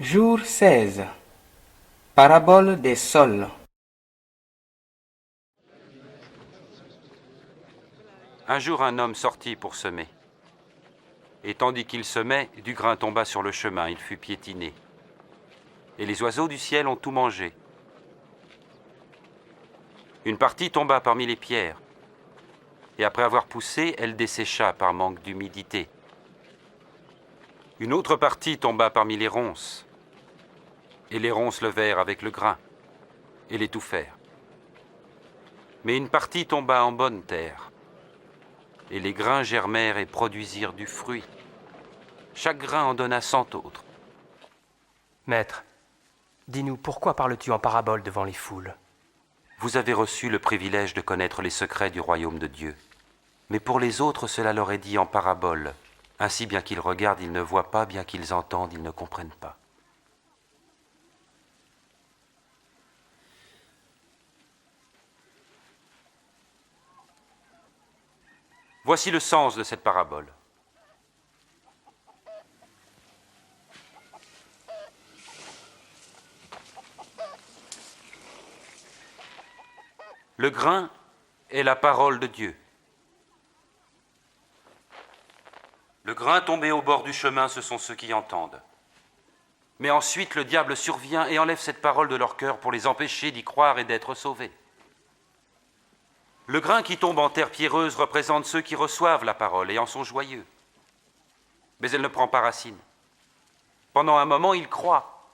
Jour 16. Parabole des sols. Un jour, un homme sortit pour semer. Et tandis qu'il semait, du grain tomba sur le chemin, il fut piétiné. Et les oiseaux du ciel ont tout mangé. Une partie tomba parmi les pierres. Et après avoir poussé, elle dessécha par manque d'humidité. Une autre partie tomba parmi les ronces. Et les ronces levèrent avec le grain et l'étouffèrent. Mais une partie tomba en bonne terre. Et les grains germèrent et produisirent du fruit. Chaque grain en donna 100 autres. Maître, dis-nous, pourquoi parles-tu en parabole devant les foules? Vous avez reçu le privilège de connaître les secrets du royaume de Dieu. Mais pour les autres, cela leur est dit en parabole. Ainsi, bien qu'ils regardent, ils ne voient pas, bien qu'ils entendent, ils ne comprennent pas. Voici le sens de cette parabole. Le grain est la parole de Dieu. Le grain tombé au bord du chemin, ce sont ceux qui entendent. Mais ensuite, le diable survient et enlève cette parole de leur cœur pour les empêcher d'y croire et d'être sauvés. Le grain qui tombe en terre pierreuse représente ceux qui reçoivent la parole et en sont joyeux. Mais elle ne prend pas racine. Pendant un moment, ils croient.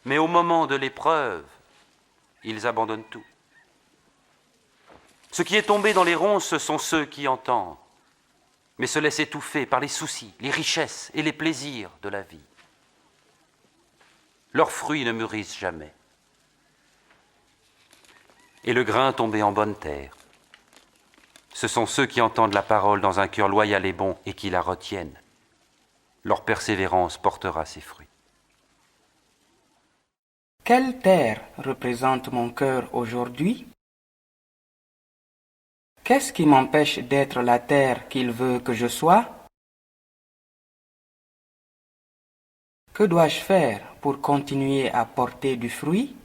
Mais au moment de l'épreuve, ils abandonnent tout. Ce qui est tombé dans les ronces, ce sont ceux qui entendent, mais se laissent étouffer par les soucis, les richesses et les plaisirs de la vie. Leurs fruits ne mûrissent jamais. Et le grain tombé en bonne terre, ce sont ceux qui entendent la parole dans un cœur loyal et bon et qui la retiennent. Leur persévérance portera ses fruits. Quelle terre représente mon cœur aujourd'hui? Qu'est-ce qui m'empêche d'être la terre qu'il veut que je sois? Que dois-je faire pour continuer à porter du fruit?